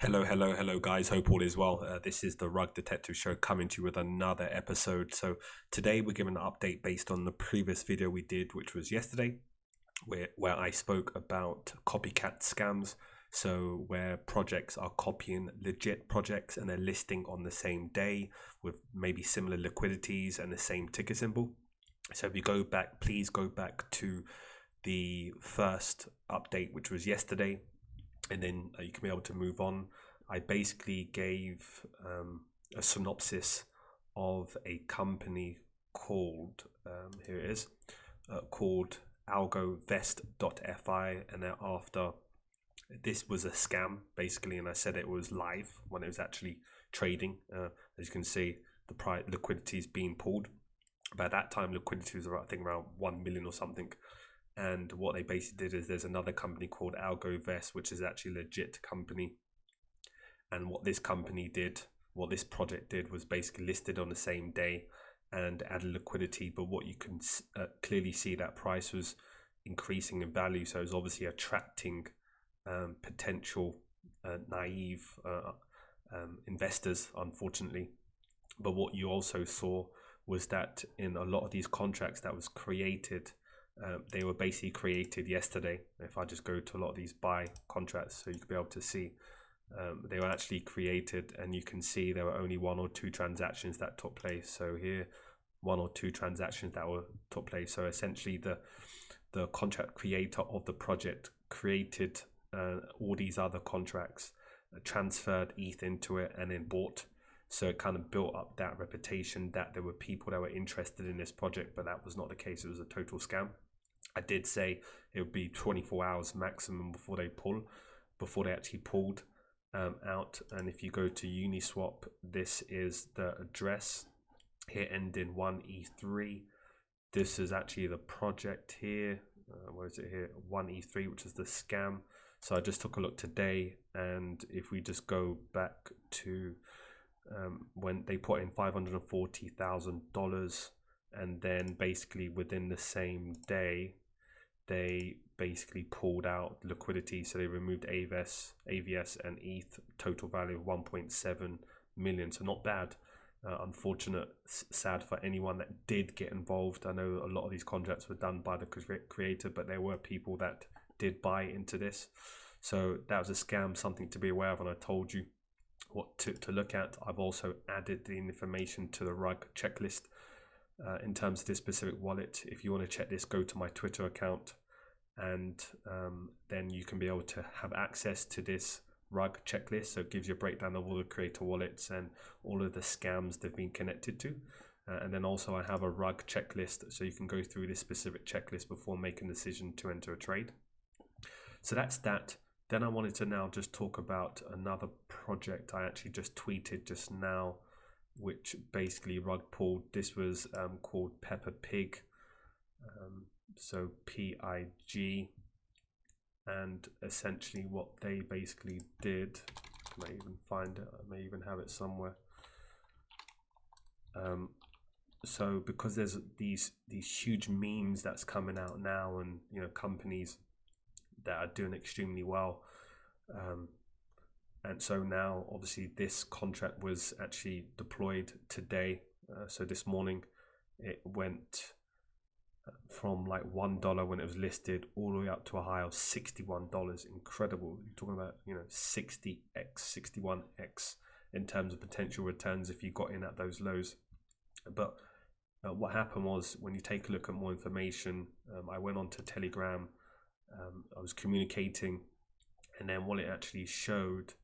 Hello, guys. Hope all is well. This is the Rug Detective Show coming to you with another episode. So, today we're giving an update based on the previous video we did, which was yesterday, where I spoke about copycat scams. So, where projects are copying legit projects and they're listing on the same day with maybe similar liquidities and the same ticker symbol. So, if you go back, please go back to the first update, which was yesterday, and then you can be able to move on. I basically gave a synopsis of a company called here it is called Algo Vest.fi, and thereafter this was a scam basically, and I said it was live when it was actually trading. As you can see, the price liquidity is being pulled. By that time, liquidity was I think around 1 million or something. And what they basically did is there's another company called Algo Vest, which is actually a legit company. And what this project did was basically listed on the same day and added liquidity. But what you can clearly see, that price was increasing in value. So it's obviously attracting potential naive investors, unfortunately. But what you also saw was that in a lot of these contracts that was created, they were basically created yesterday. If I just go to a lot of these buy contracts, so you could be able to see they were actually created, and you can see there were only one or two transactions that took place. So here, one or two transactions that took place. So essentially, the contract creator of the project created all these other contracts, transferred ETH into it, and then bought. So it kind of built up that reputation that there were people that were interested in this project, but that was not the case. It was a total scam. I did say it would be 24 hours maximum before they actually pulled out. And if you go to Uniswap, this is the address here ending 1E3. This is actually the project here. Where is it here? 1E3, which is the scam. So I just took a look today, and if we just go back to when they put in $540,000, and then basically within the same day they basically pulled out liquidity. So they removed AVS and ETH, total value of 1.7 million. So not bad. Unfortunate, sad for anyone that did get involved. I know a lot of these contracts were done by the creator, but there were people that did buy into this. So that was a scam, something to be aware of, and I told you what to look at. I've also added the information to the rug checklist in terms of this specific wallet. If you want to check this, go to my Twitter account, and then you can be able to have access to this rug checklist. So it gives you a breakdown of all the creator wallets and all of the scams they've been connected to. And then also I have a rug checklist, so you can go through this specific checklist before making a decision to enter a trade. So that's that. Then I wanted to now just talk about another project I actually just tweeted just now, which basically rug pulled. This was called Peppa Pig, so PIG, and essentially what they basically did, I may even find it, I may even have it somewhere. So because there's these huge memes that's coming out now, and companies that are doing extremely well, and so now obviously this contract was actually deployed today. So this morning it went from like $1 when it was listed all the way up to a high of $61. Incredible. You're talking about 60x, 61x in terms of potential returns if you got in at those lows. But what happened was, when you take a look at more information, I went on to Telegram. I was communicating, and then what it actually showed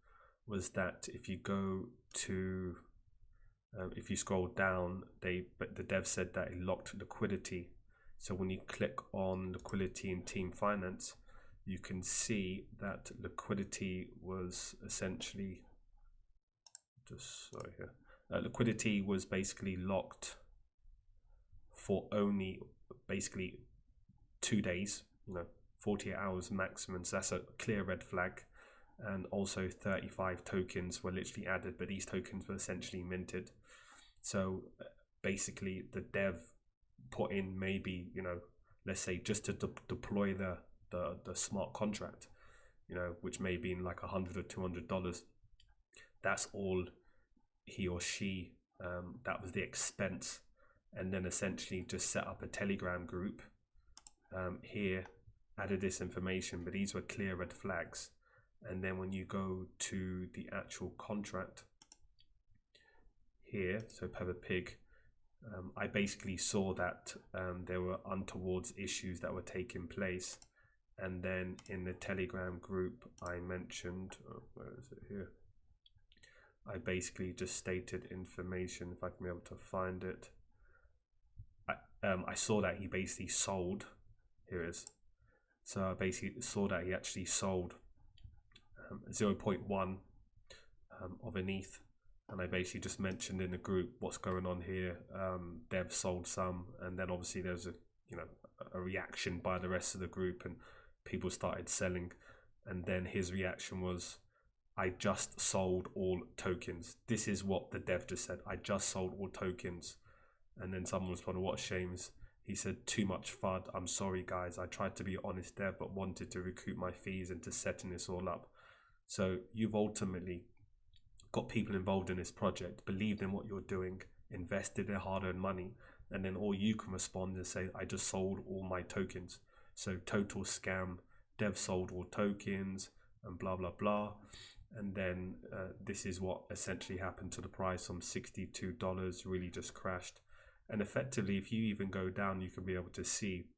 was that if you go to if you scroll down, the dev said that it locked liquidity. So when you click on liquidity in Team Finance, you can see that liquidity was essentially liquidity was basically locked for only basically 2 days, 48 hours maximum. So that's a clear red flag. And also 35 tokens were literally added, but these tokens were essentially minted. So basically the dev put in maybe, let's say just to deploy the smart contract, which may be in like $100 or $200. that's all he or she, that was the expense. And then essentially just set up a Telegram group here, added this information, but these were clear red flags. And then when you go to the actual contract here, so Peppa Pig, I basically saw that there were untoward issues that were taking place. And then in the Telegram group, I mentioned, where is it here? I basically just stated information, if I can be able to find it. I saw that he basically sold, here it is. So I basically saw that he actually sold 0.1 of an ETH. And I basically just mentioned in the group what's going on here. Dev sold some, and then obviously there was a reaction by the rest of the group, and people started selling. And then his reaction was, I just sold all tokens. This is what the dev just said. I just sold all tokens. And then someone responded, what shames. He said, too much FUD. I'm sorry, guys. I tried to be honest dev, but wanted to recoup my fees into setting this all up. So you've ultimately got people involved in this project, believed in what you're doing, invested their hard-earned money, and then all you can respond and say, I just sold all my tokens. So total scam, dev sold all tokens, and blah, blah, blah. And then this is what essentially happened to the price from $62, really just crashed. And effectively, if you even go down, you can be able to see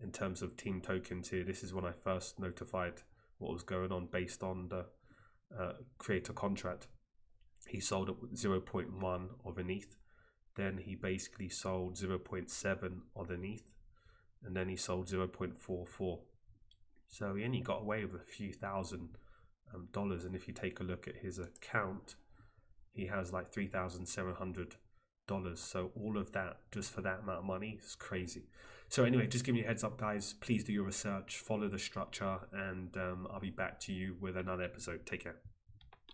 in terms of team tokens here, this is when I first notified what was going on based on the creator contract. He sold at 0.1 of an ETH. Then he basically sold 0.7 of an ETH. And then he sold 0.44. So he only got away with a few thousand dollars. And if you take a look at his account, he has like $3,700. So all of that just for that amount of money is crazy. So anyway, just giving you a heads up, guys, please do your research, follow the structure, and I'll be back to you with another episode. Take care.